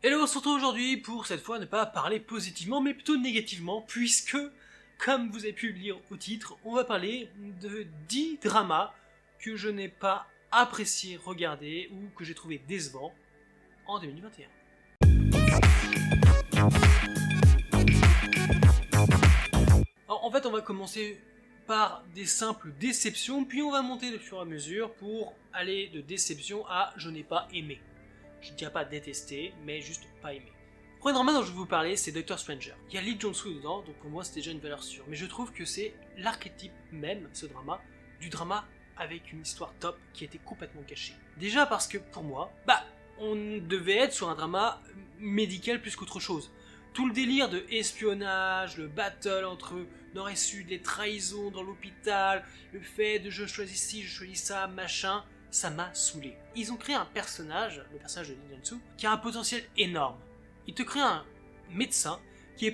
Hello, on se retrouve aujourd'hui pour cette fois ne pas parler positivement mais plutôt négativement puisque, comme vous avez pu le lire au titre, on va parler de 10 dramas que je n'ai pas apprécié regarder ou que j'ai trouvé décevants en 2021. Alors, en fait, on va commencer par des simples déceptions, puis on va monter au fur et à mesure pour aller de déception à je n'ai pas aimé. Je ne dirais pas détester, mais juste pas aimé. Le premier drama dont je vais vous parler, c'est Doctor Stranger. Il y a Lee Jong-soo dedans, donc pour moi c'était déjà une valeur sûre. Mais je trouve que c'est l'archétype même, ce drama, du drama avec une histoire top qui a été complètement cachée. Déjà parce que pour moi, on devait être sur un drama médical plus qu'autre chose. Tout le délire de espionnage, le battle entre Nord et Sud, les trahisons dans l'hôpital, le fait de je choisis ci, je choisis ça, machin, ça m'a saoulé. Ils ont créé un personnage, le personnage de Lee Jong-soo, qui a un potentiel énorme. Ils te créent un médecin qui est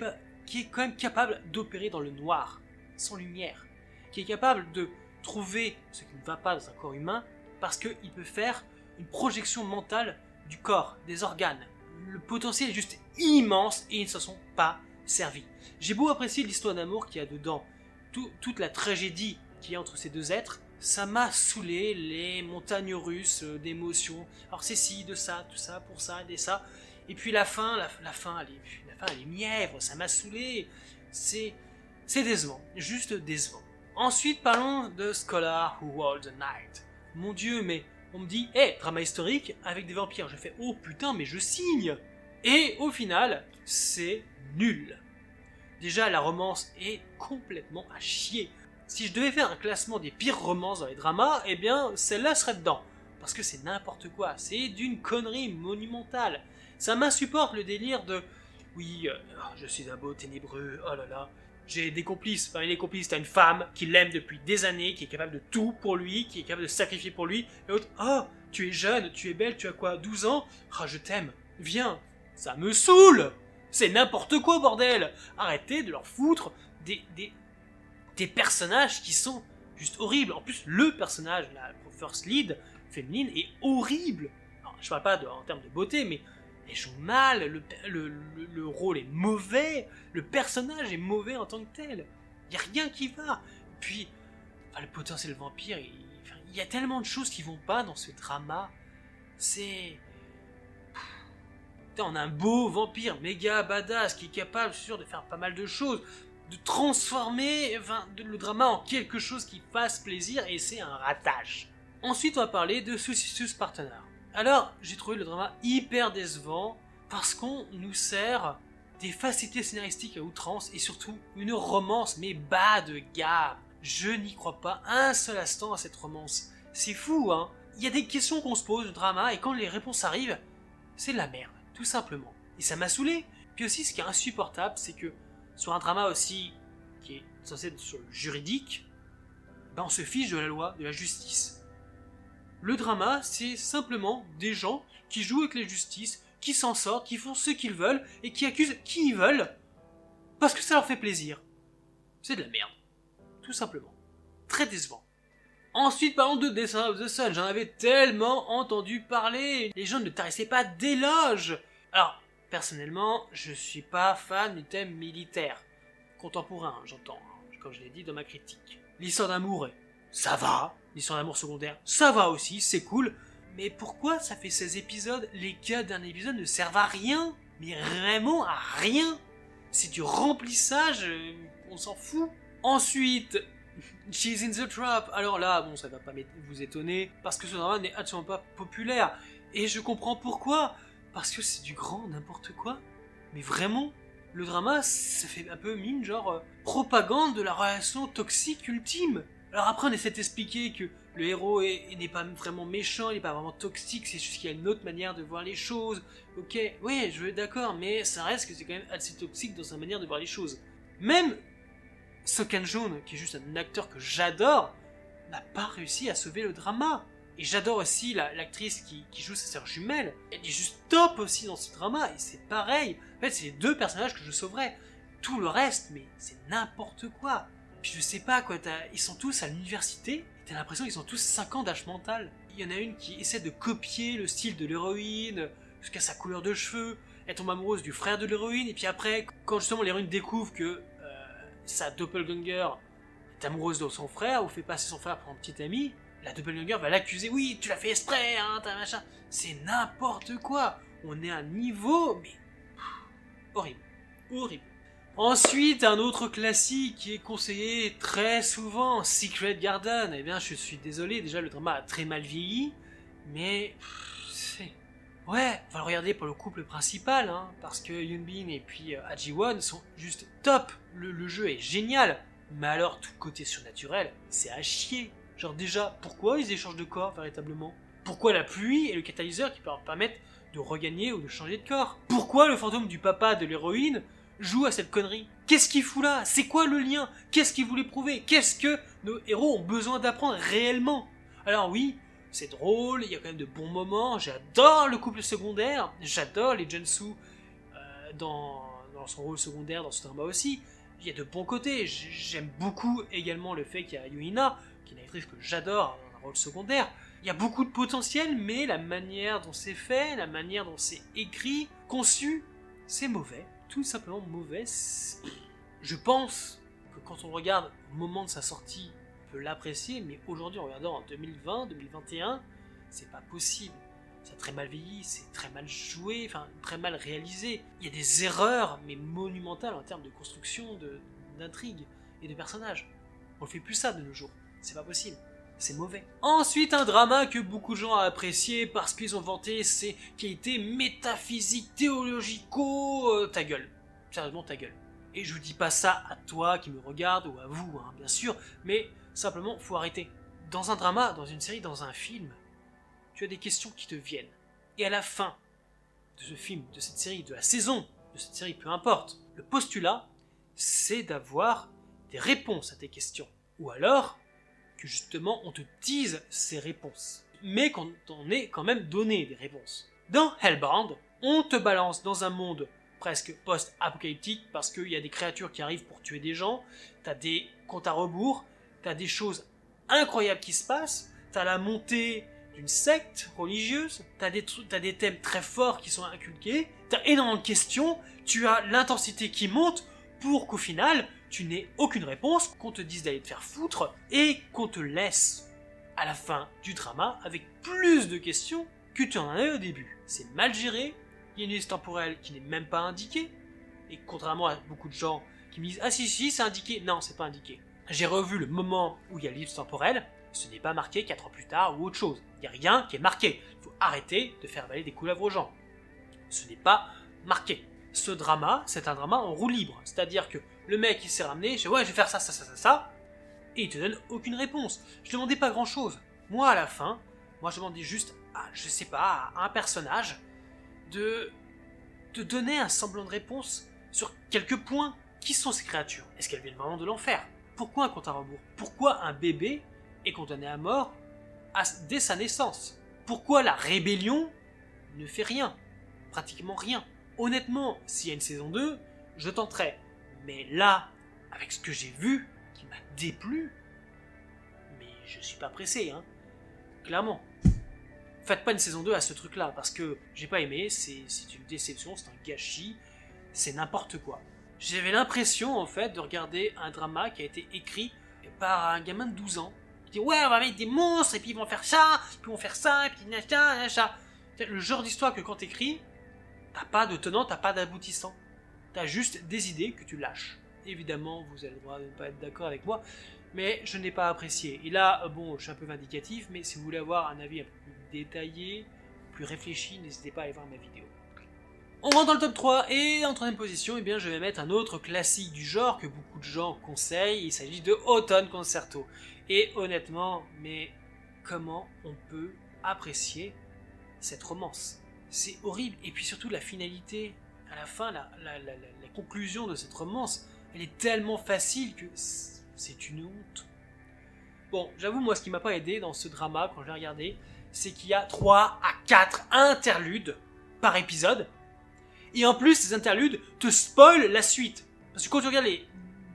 quand même capable d'opérer dans le noir, sans lumière, qui est capable de trouver ce qui ne va pas dans un corps humain, parce qu'il peut faire une projection mentale du corps, des organes. Le potentiel est juste immense et ils ne se sont pas servis. J'ai beau apprécier l'histoire d'amour qu'il y a dedans, toute la tragédie qu'il y a entre ces deux êtres, ça m'a saoulé les montagnes russes d'émotions. Alors c'est ci, de ça, tout ça, pour ça, et ça. Et puis la fin, elle est mièvre, ça m'a saoulé. C'est décevant, juste décevant. Ensuite, parlons de Scholar Who Wore the Night. Mon dieu, mais on me dit, drama historique avec des vampires. Je fais, oh putain, mais je signe. Et au final, c'est nul. Déjà, la romance est complètement à chier. Si je devais faire un classement des pires romances dans les dramas, eh bien, celle-là serait dedans. Parce que c'est n'importe quoi, c'est d'une connerie monumentale. Ça m'insupporte le délire de « Oui, je suis un beau ténébreux, oh là là, j'ai des complices. » Enfin, les complices, t'as une femme qui l'aime depuis des années, qui est capable de tout pour lui, qui est capable de sacrifier pour lui. Et l'autre « Oh, tu es jeune, tu es belle, tu as quoi, 12 ans? Ah, je t'aime, viens. » Ça me saoule. C'est n'importe quoi, bordel. Arrêtez de leur foutre des personnages qui sont juste horribles. En plus, le personnage, la first lead féminine, est horrible. Alors, je parle pas en termes de beauté, mais elle joue mal, le rôle est mauvais, le personnage est mauvais en tant que tel. Il n'y a rien qui va. Puis, le potentiel vampire, il y a tellement de choses qui vont pas dans ce drama. C'est... On a un beau vampire méga badass qui est capable, sûr, de faire pas mal de choses, de transformer le drama en quelque chose qui fasse plaisir, et c'est un ratage. Ensuite, on va parler de Suspicious Partner. Alors, j'ai trouvé le drama hyper décevant parce qu'on nous sert des facilités scénaristiques à outrance et surtout une romance mais bas de gamme. Je n'y crois pas un seul instant à cette romance. C'est fou, hein. Il y a des questions qu'on se pose au drama et quand les réponses arrivent, c'est de la merde, tout simplement. Et ça m'a saoulé. Puis aussi, ce qui est insupportable, c'est que sur un drama aussi qui est censé être sur le juridique, on se fiche de la loi, de la justice. Le drama, c'est simplement des gens qui jouent avec la justice, qui s'en sortent, qui font ce qu'ils veulent et qui accusent qui ils veulent parce que ça leur fait plaisir. C'est de la merde, tout simplement. Très décevant. Ensuite, parlons de Descent of the Sun. J'en avais tellement entendu parler. Les gens ne tarissaient pas d'éloges. Alors, personnellement, je suis pas fan du thème militaire. Contemporain, j'entends, comme je l'ai dit dans ma critique. L'histoire d'amour, ça va. L'histoire d'amour secondaire, ça va aussi, c'est cool. Mais pourquoi ça fait 16 épisodes? Les 4 derniers épisodes ne servent à rien. Mais vraiment à rien. C'est du remplissage, on s'en fout. Ensuite, She's in the Trap. Alors là, bon, ça va pas vous étonner, parce que ce drama n'est absolument pas populaire. Et je comprends pourquoi. Parce que c'est du grand n'importe quoi. Mais vraiment, le drama, ça fait un peu mine, genre, propagande de la relation toxique ultime. Alors après, on essaie d'expliquer que le héros n'est pas vraiment méchant, il n'est pas vraiment toxique, c'est juste qu'il y a une autre manière de voir les choses. Ok, oui, je veux être d'accord, mais ça reste que c'est quand même assez toxique dans sa manière de voir les choses. Même Seo Kang-joon, qui est juste un acteur que j'adore, n'a pas réussi à sauver le drama. Et j'adore aussi l'actrice qui joue sa sœur jumelle. Elle est juste top aussi dans ce drama, et c'est pareil. En fait, c'est les deux personnages que je sauverais. Tout le reste, mais c'est n'importe quoi. Puis je sais pas quoi, ils sont tous à l'université, et t'as l'impression qu'ils ont tous 5 ans d'âge mental. Il y en a une qui essaie de copier le style de l'héroïne, jusqu'à sa couleur de cheveux, elle tombe amoureuse du frère de l'héroïne, et puis après, quand justement l'héroïne découvre que sa doppelganger est amoureuse de son frère, ou fait passer son frère pour un petit ami, la doppelganger va l'accuser, oui, tu l'as fait exprès, hein, t'as machin. C'est n'importe quoi. On est à un niveau, mais horrible, horrible. Ensuite, un autre classique qui est conseillé très souvent, Secret Garden. Eh bien, je suis désolé, déjà le drama a très mal vieilli, mais c'est... Ouais, on va le regarder pour le couple principal, hein, parce que Hyunbin et puis Haji-won sont juste top. Le jeu est génial, mais alors tout côté surnaturel, c'est à chier. Genre déjà, pourquoi ils échangent de corps véritablement? Pourquoi la pluie est le catalyseur qui peut leur permettre de regagner ou de changer de corps? Pourquoi le fantôme du papa de l'héroïne joue à cette connerie? Qu'est-ce qu'il fout là? C'est quoi le lien? Qu'est-ce qu'il voulait prouver? Qu'est-ce que nos héros ont besoin d'apprendre réellement? Alors oui, c'est drôle, il y a quand même de bons moments, j'adore le couple secondaire, j'adore les Junsu dans son rôle secondaire dans ce drama aussi, il y a de bons côtés, j'aime beaucoup également le fait qu'il y a Yuina, qui est une actrice que j'adore dans un rôle secondaire. Il y a beaucoup de potentiel, mais la manière dont c'est fait, la manière dont c'est écrit, conçu, c'est mauvais. Tout simplement mauvais. Je pense que quand on regarde au moment de sa sortie, on peut l'apprécier, mais aujourd'hui, en regardant en 2020, 2021, c'est pas possible. C'est très mal vieilli, c'est très mal joué, enfin très mal réalisé. Il y a des erreurs, mais monumentales en termes de construction, d'intrigue et de personnages. On ne fait plus ça de nos jours. C'est pas possible. C'est mauvais. Ensuite, un drama que beaucoup de gens ont apprécié parce qu'ils ont vanté ses qualités métaphysiques, théologico... ta gueule. Sérieusement, ta gueule. Et je vous dis pas ça à toi qui me regarde ou à vous, hein, bien sûr, mais simplement, faut arrêter. Dans un drama, dans une série, dans un film, tu as des questions qui te viennent. Et à la fin de ce film, de cette série, de la saison de cette série, peu importe, le postulat, c'est d'avoir des réponses à tes questions. Ou alors, que justement on te dise ces réponses, mais qu'on t'en ait quand même donné des réponses. Dans Hellbound, on te balance dans un monde presque post-apocalyptique parce qu'il y a des créatures qui arrivent pour tuer des gens, t'as des comptes à rebours, t'as des choses incroyables qui se passent, t'as la montée d'une secte religieuse, t'as des thèmes très forts qui sont inculqués, t'as énormément de questions, tu as l'intensité qui monte pour qu'au final, tu n'aies aucune réponse, qu'on te dise d'aller te faire foutre, et qu'on te laisse à la fin du drama avec plus de questions que tu en avais au début. C'est mal géré, il y a une liste temporelle qui n'est même pas indiquée, et contrairement à beaucoup de gens qui me disent « Ah si, c'est indiqué », non, c'est pas indiqué. J'ai revu le moment où il y a la liste temporelle, ce n'est pas marqué 4 ans plus tard ou autre chose. Il n'y a rien qui est marqué. Il faut arrêter de faire avaler des couleuvres aux gens. Ce n'est pas marqué. Ce drama, c'est un drama en roue libre. C'est-à-dire que le mec, il s'est ramené, je dis ouais, je vais faire ça, et il te donne aucune réponse. Je demandais pas grand-chose. Moi, à la fin, je demandais juste, je sais pas, à un personnage de donner un semblant de réponse sur quelques points. Qui sont ces créatures? Est-ce qu'elles viennent vraiment de l'enfer? Pourquoi un compte à rebours? Pourquoi un bébé est condamné à mort dès sa naissance? Pourquoi la rébellion ne fait rien? Pratiquement rien. Honnêtement, s'il y a une saison 2, je tenterai. Mais là, avec ce que j'ai vu, qui m'a déplu, mais je suis pas pressé, hein. Clairement. Faites pas une saison 2 à ce truc-là, parce que j'ai pas aimé, c'est une déception, c'est un gâchis, c'est n'importe quoi. J'avais l'impression, en fait, de regarder un drama qui a été écrit par un gamin de 12 ans. Il dit, ouais, on va mettre des monstres, et puis ils vont faire ça, puis ils vont faire ça, et puis nacha. Le genre d'histoire que quand t'écris, t'as pas de tenant, t'as pas d'aboutissant. T'as juste des idées que tu lâches. Évidemment, vous avez le droit de ne pas être d'accord avec moi, mais je n'ai pas apprécié. Et là, bon, je suis un peu vindicatif, mais si vous voulez avoir un avis un peu plus détaillé, plus réfléchi, n'hésitez pas à aller voir ma vidéo. On rentre dans le top 3, et en troisième position, eh bien, je vais mettre un autre classique du genre que beaucoup de gens conseillent. Il s'agit de Autumn Concerto. Et honnêtement, mais comment on peut apprécier cette romance? C'est horrible. Et puis surtout la finalité, à la fin, la conclusion de cette romance, elle est tellement facile que c'est une honte. Bon, j'avoue, moi, ce qui m'a pas aidé dans ce drama, quand je l'ai regardé, c'est qu'il y a 3 à 4 interludes par épisode. Et en plus, ces interludes te spoilent la suite. Parce que quand tu regardes les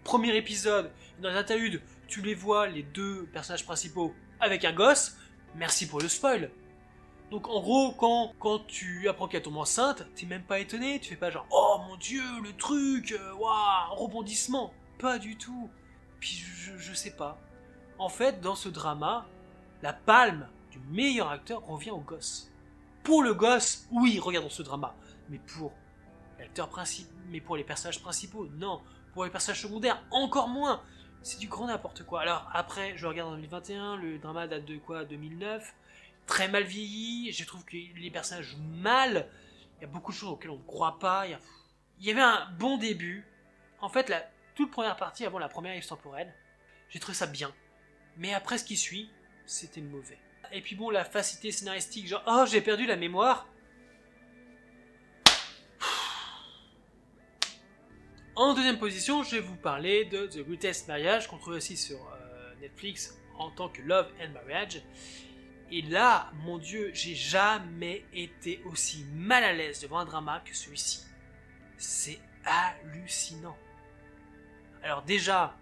premiers épisodes, dans les interludes, tu les vois, les deux personnages principaux, avec un gosse, merci pour le spoil. Donc en gros, quand tu apprends qu'elle tombe enceinte, t'es même pas étonné, tu fais pas genre oh mon dieu, le truc, waouh, rebondissement. Pas du tout. Puis je sais pas. En fait, dans ce drama, la palme du meilleur acteur revient au gosse. Pour le gosse, oui, regardons ce drama. Mais pour l'acteur principal, mais pour les personnages principaux, non. Pour les personnages secondaires, encore moins. C'est du grand n'importe quoi. Alors après, je regarde en 2021, le drama date de quoi, 2009. Très mal vieilli, je trouve que les personnages jouent mal. Il y a beaucoup de choses auxquelles on ne croit pas. Il y avait un bon début. En fait, la toute première partie, avant la première extemporaine, j'ai trouvé ça bien. Mais après ce qui suit, c'était mauvais. Et puis bon, la facilité scénaristique, genre oh j'ai perdu la mémoire. En deuxième position, je vais vous parler de The Greatest Marriage, qu'on trouve aussi sur Netflix en tant que Love and Marriage. Et là, mon dieu, j'ai jamais été aussi mal à l'aise devant un drama que celui-ci. C'est hallucinant. Alors déjà,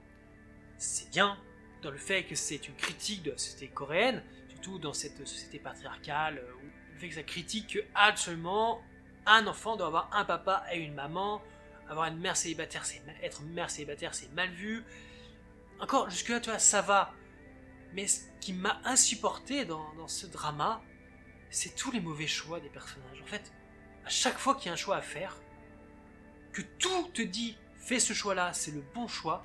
c'est bien dans le fait que c'est une critique de la société coréenne, surtout dans cette société patriarcale, où le fait que ça critique que absolument un enfant doit avoir un papa et une maman, avoir une mère célibataire, être mère célibataire, c'est mal vu. Encore, jusque-là, tu vois, ça va. Mais ce qui m'a insupporté dans ce drama, c'est tous les mauvais choix des personnages. En fait, à chaque fois qu'il y a un choix à faire, que tout te dit fais ce choix-là, c'est le bon choix,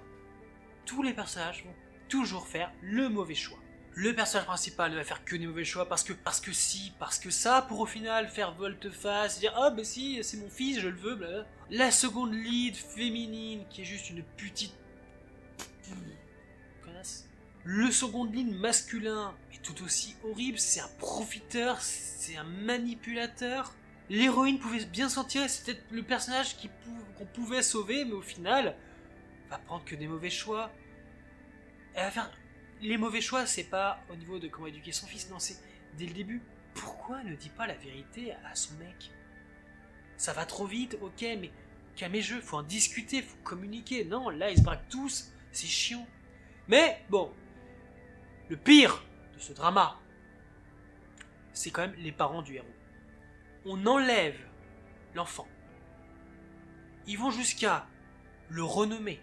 tous les personnages vont toujours faire le mauvais choix. Le personnage principal ne va faire que des mauvais choix parce que si, parce que ça, pour au final faire volte-face, dire ah bah si, c'est mon fils, je le veux, blablabla. La seconde lead féminine qui est juste une petite connasse. Le second lead masculin est tout aussi horrible, c'est un profiteur, c'est un manipulateur. L'héroïne pouvait bien s'en tirer, c'était le personnage qu'on pouvait sauver, mais au final, elle va prendre que des mauvais choix. Elle va faire... Les mauvais choix, c'est pas au niveau de comment éduquer son fils, non, c'est dès le début. Pourquoi elle ne dit pas la vérité à son mec? Ça va trop vite, ok, mais calmez-le, faut en discuter, faut communiquer. Non, là, ils se braquent tous, c'est chiant. Mais, bon, le pire de ce drama, c'est quand même les parents du héros. On enlève l'enfant. Ils vont jusqu'à le renommer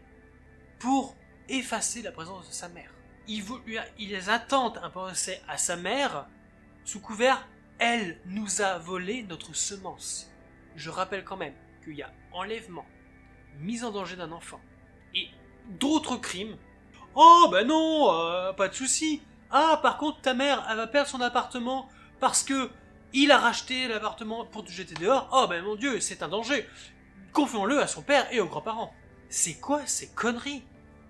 pour effacer la présence de sa mère. Ils attendent un procès à sa mère sous couvert « Elle nous a volé notre semence ». Je rappelle quand même qu'il y a enlèvement, mise en danger d'un enfant et d'autres crimes. Oh ben non, pas de souci. Ah par contre ta mère elle va perdre son appartement parce que il a racheté l'appartement pour te jeter dehors. Oh ben mon dieu, c'est un danger. Confions-le à son père et aux grands-parents. C'est quoi ces conneries?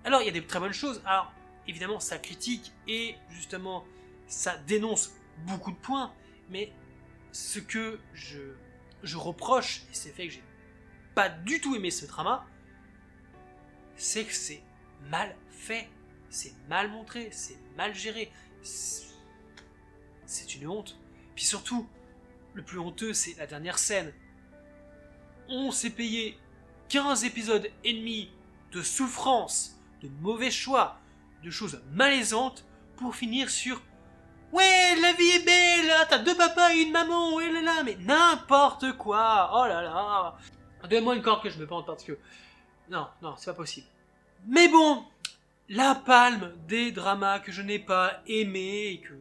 Alors il y a des très bonnes choses. Alors évidemment ça critique et justement ça dénonce beaucoup de points, mais ce que je reproche, et c'est fait que j'ai pas du tout aimé ce drama, c'est que c'est mal fait, c'est mal montré, c'est mal géré, c'est une honte. Puis surtout, le plus honteux, c'est la dernière scène. On s'est payé 15 épisodes et demi de souffrance, de mauvais choix, de choses malaisantes, pour finir sur « Ouais, la vie est belle, t'as 2 papas et une maman, ouais là là, mais n'importe quoi, oh là là. Donne-moi une corde que je me pente parce que... Non, c'est pas possible. Mais bon, la palme des dramas que je n'ai pas aimé et que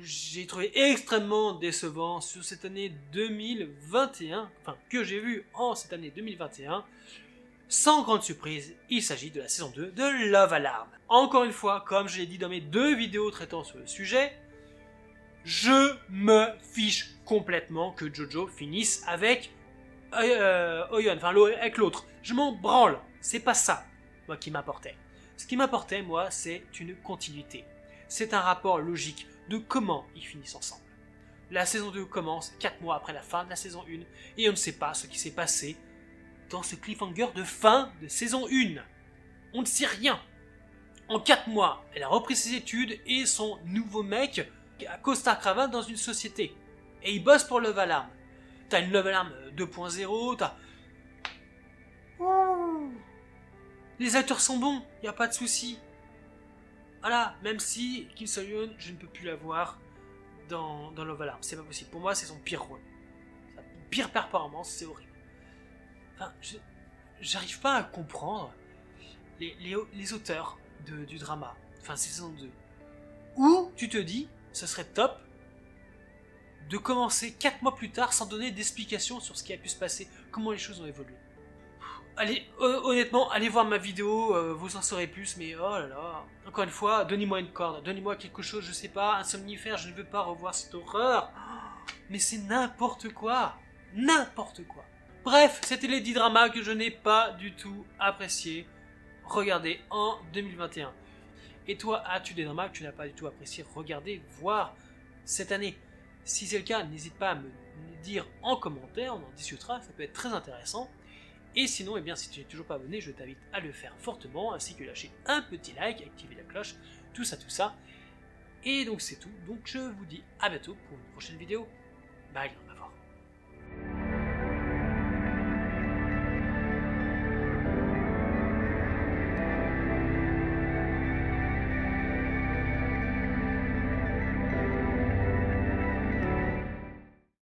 j'ai trouvé extrêmement décevant sur cette année 2021, enfin que j'ai vu en cette année 2021, sans grande surprise, il s'agit de la saison 2 de Love Alarm. Encore une fois, comme je l'ai dit dans mes 2 vidéos traitant sur le sujet, je me fiche complètement que Jojo finisse avec Oyeon, enfin avec l'autre. Je m'en branle, c'est pas ça, moi, qui m'importait. Ce qui m'importait, moi, c'est une continuité. C'est un rapport logique de comment ils finissent ensemble. La saison 2 commence 4 mois après la fin de la saison 1, et on ne sait pas ce qui s'est passé dans ce cliffhanger de fin de saison 1. On ne sait rien. En 4 mois, elle a repris ses études et son nouveau mec à costard-cravate dans une société. Et il bosse pour Love Alarm. T'as une Love Alarm 2.0, t'as... Ouh. Les acteurs sont bons, y a pas de souci. Voilà, même si Kim So-yeon, je ne peux plus la voir dans Love Alarm. C'est pas possible. Pour moi, c'est son pire rôle. Sa pire performance, c'est horrible. Enfin, j'arrive pas à comprendre les auteurs du drama. Enfin, c'est saison 2. Où tu te dis, ce serait top de commencer 4 mois plus tard sans donner d'explication sur ce qui a pu se passer, comment les choses ont évolué. Allez, honnêtement, allez voir ma vidéo, vous en saurez plus, mais oh là là. Encore une fois, donnez-moi une corde, donnez-moi quelque chose, je sais pas, un somnifère, je ne veux pas revoir cette horreur. Mais c'est n'importe quoi. N'importe quoi. Bref, c'était les 10 dramas que je n'ai pas du tout appréciés. Regardez en 2021. Et toi, as-tu des dramas que tu n'as pas du tout appréciés? Regardez, voir cette année. Si c'est le cas, n'hésite pas à me dire en commentaire, on en discutera, ça peut être très intéressant. Et sinon, eh bien, si tu n'es toujours pas abonné, je t'invite à le faire fortement, ainsi que lâcher un petit like, activer la cloche, tout ça, tout ça. Et donc c'est tout. Donc je vous dis à bientôt pour une prochaine vidéo. Bye.